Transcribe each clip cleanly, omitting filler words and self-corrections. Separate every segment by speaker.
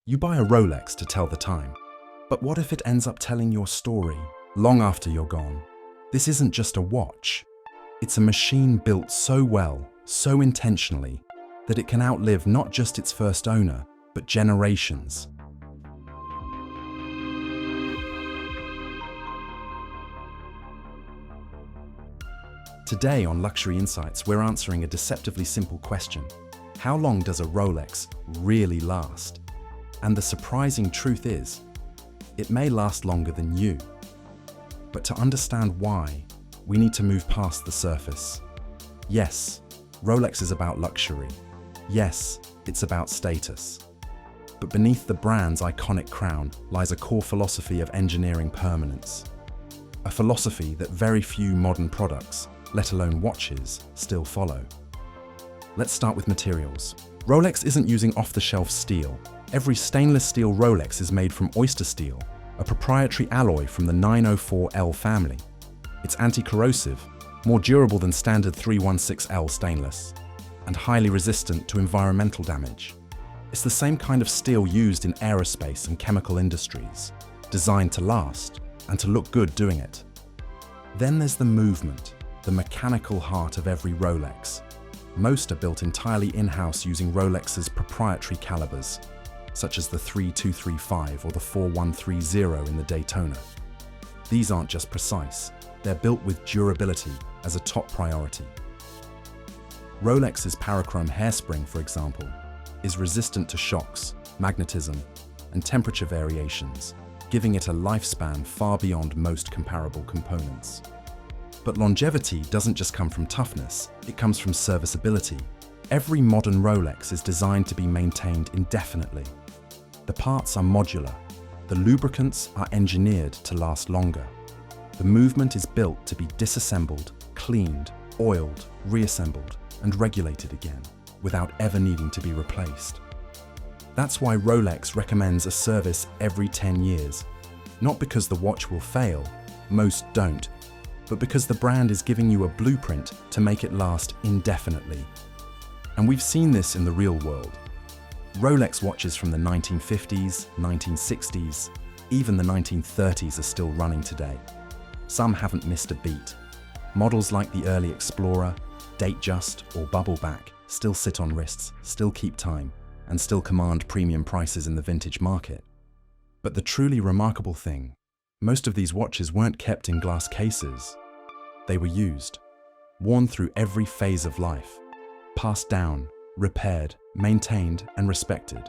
Speaker 1: You buy a Rolex to tell the time. But what if it ends up telling your story long after you're gone? This isn't just a watch. It's a machine built so well, so intentionally, that it can outlive not just its first owner, but generations. Today on Luxury Insights, we're answering a deceptively simple question. How long does a Rolex really last? And the surprising truth is, it may last longer than you. But to understand why, we need to move past the surface. Yes, Rolex is about luxury. Yes, it's about status. But beneath the brand's iconic crown lies a core philosophy of engineering permanence. A philosophy that very few modern products, let alone watches, still follow. Let's start with materials. Rolex isn't using off-the-shelf steel. Every stainless steel Rolex is made from oyster steel, a proprietary alloy from the 904L family. It's anti-corrosive, more durable than standard 316L stainless, and highly resistant to environmental damage. It's the same kind of steel used in aerospace and chemical industries, designed to last and to look good doing it. Then there's the movement, the mechanical heart of every Rolex. Most are built entirely in-house using Rolex's proprietary calibers, such as the 3235 or the 4130 in the Daytona. These aren't just precise, they're built with durability as a top priority. Rolex's parachrome hairspring, for example, is resistant to shocks, magnetism, and temperature variations, giving it a lifespan far beyond most comparable components. But longevity doesn't just come from toughness, it comes from serviceability. Every modern Rolex is designed to be maintained indefinitely. The parts are modular. The lubricants are engineered to last longer. The movement is built to be disassembled, cleaned, oiled, reassembled, and regulated again, without ever needing to be replaced. That's why Rolex recommends a service every 10 years. Not because the watch will fail, most don't, but because the brand is giving you a blueprint to make it last indefinitely. And we've seen this in the real world. Rolex watches from the 1950s, 1960s, even the 1930s are still running today. Some haven't missed a beat. Models like the early Explorer, Datejust, or Bubbleback still sit on wrists, still keep time, and still command premium prices in the vintage market. But the truly remarkable thing, most of these watches weren't kept in glass cases. They were used, worn through every phase of life, passed down, repaired, maintained, and respected,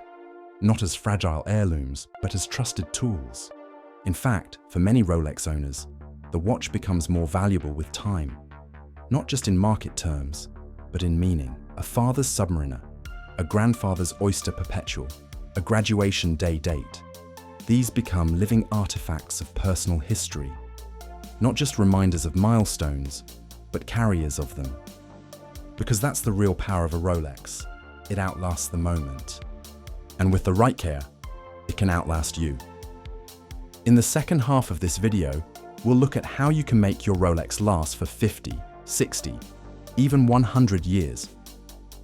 Speaker 1: not as fragile heirlooms, but as trusted tools. In fact, for many Rolex owners, the watch becomes more valuable with time, not just in market terms, but in meaning. A father's Submariner, a grandfather's Oyster Perpetual, a graduation day date. These become living artifacts of personal history, not just reminders of milestones, but carriers of them. Because that's the real power of a Rolex. It outlasts the moment. And with the right care, it can outlast you. In the second half of this video, we'll look at how you can make your Rolex last for 50, 60, even 100 years.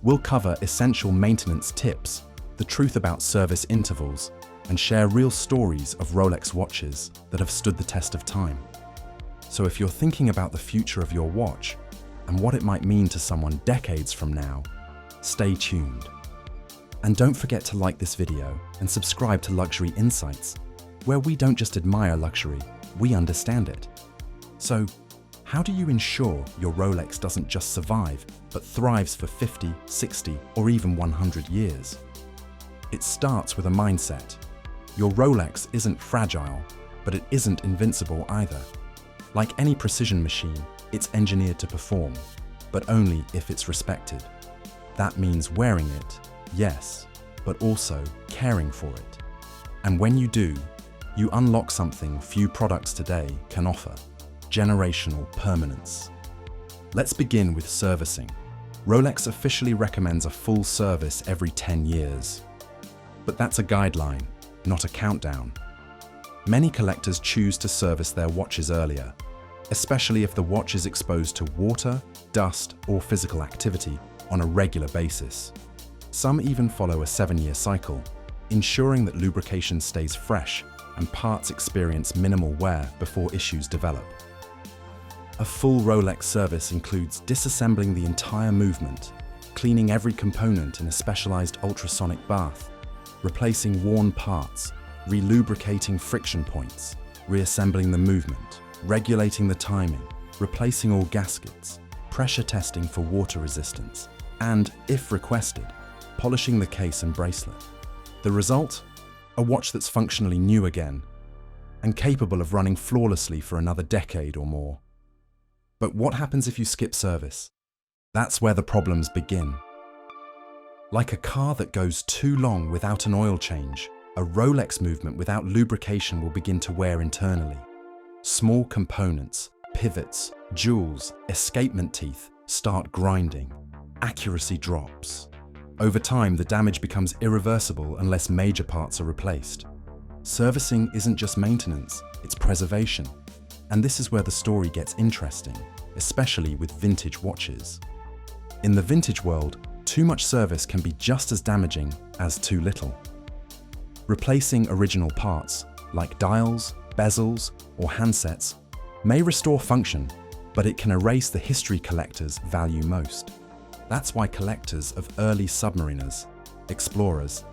Speaker 1: We'll cover essential maintenance tips, the truth about service intervals, and share real stories of Rolex watches that have stood the test of time. So if you're thinking about the future of your watch, and what it might mean to someone decades from now, stay tuned. And don't forget to like this video and subscribe to Luxury Insights, where we don't just admire luxury, we understand it. So, how do you ensure your Rolex doesn't just survive, but thrives for 50, 60, or even 100 years? It starts with a mindset. Your Rolex isn't fragile, but it isn't invincible either. Like any precision machine, it's engineered to perform, but only if it's respected. That means wearing it, yes, but also caring for it. And when you do, you unlock something few products today can offer: generational permanence. Let's begin with servicing. Rolex officially recommends a full service every 10 years. But that's a guideline, not a countdown. Many collectors choose to service their watches earlier, especially if the watch is exposed to water, dust, or physical activity on a regular basis. Some even follow a 7-year cycle, ensuring that lubrication stays fresh and parts experience minimal wear before issues develop. A full Rolex service includes disassembling the entire movement, cleaning every component in a specialized ultrasonic bath, replacing worn parts, relubricating friction points, reassembling the movement, regulating the timing, replacing all gaskets, pressure testing for water resistance, and, if requested, polishing the case and bracelet. The result? A watch that's functionally new again and capable of running flawlessly for another decade or more. But what happens if you skip service? That's where the problems begin. Like a car that goes too long without an oil change, a Rolex movement without lubrication will begin to wear internally. Small components, pivots, jewels, escapement teeth start grinding. Accuracy drops. Over time, the damage becomes irreversible unless major parts are replaced. Servicing isn't just maintenance, it's preservation. And this is where the story gets interesting, especially with vintage watches. In the vintage world, too much service can be just as damaging as too little. Replacing original parts, like dials, bezels, or handsets, may restore function, but it can erase the history collectors value most. That's why collectors of early submariners, explorers,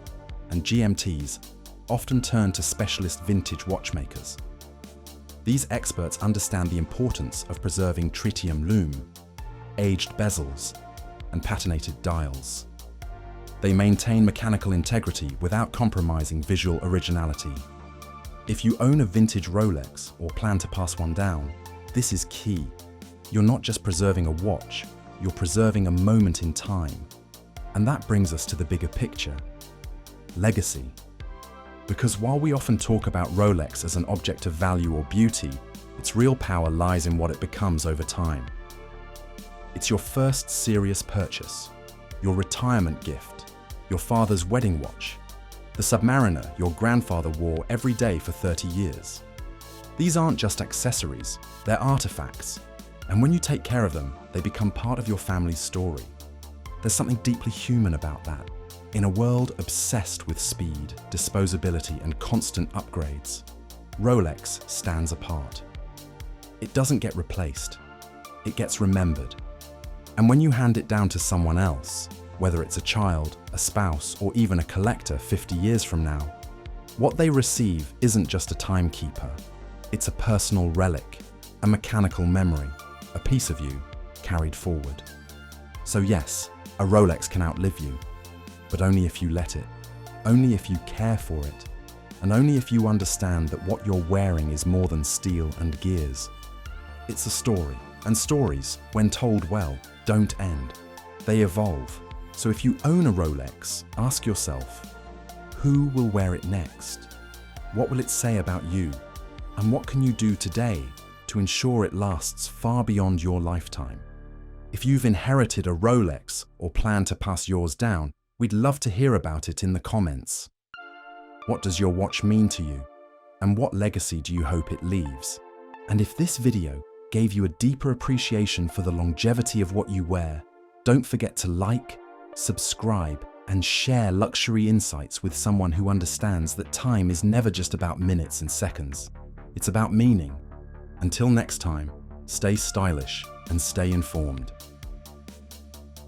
Speaker 1: and GMTs often turn to specialist vintage watchmakers. These experts understand the importance of preserving tritium lume, aged bezels, and patinated dials. They maintain mechanical integrity without compromising visual originality. If you own a vintage Rolex or plan to pass one down, this is key. You're not just preserving a watch, you're preserving a moment in time. And that brings us to the bigger picture: legacy. Because while we often talk about Rolex as an object of value or beauty, its real power lies in what it becomes over time. It's your first serious purchase, your retirement gift, your father's wedding watch, the Submariner your grandfather wore every day for 30 years. These aren't just accessories, they're artifacts. And when you take care of them, they become part of your family's story. There's something deeply human about that. In a world obsessed with speed, disposability, and constant upgrades, Rolex stands apart. It doesn't get replaced, it gets remembered. And when you hand it down to someone else, whether it's a child, a spouse, or even a collector 50 years from now, what they receive isn't just a timekeeper. It's a personal relic, a mechanical memory, a piece of you carried forward. So yes, a Rolex can outlive you, but only if you let it, only if you care for it, and only if you understand that what you're wearing is more than steel and gears. It's a story, and stories, when told well, don't end. They evolve. So if you own a Rolex, ask yourself, who will wear it next? What will it say about you? And what can you do today to ensure it lasts far beyond your lifetime? If you've inherited a Rolex or plan to pass yours down, we'd love to hear about it in the comments. What does your watch mean to you? And what legacy do you hope it leaves? And if this video gave you a deeper appreciation for the longevity of what you wear, don't forget to like, subscribe, and share luxury insights with someone who understands that time is never just about minutes and seconds. It's about meaning. Until next time, stay stylish and stay informed.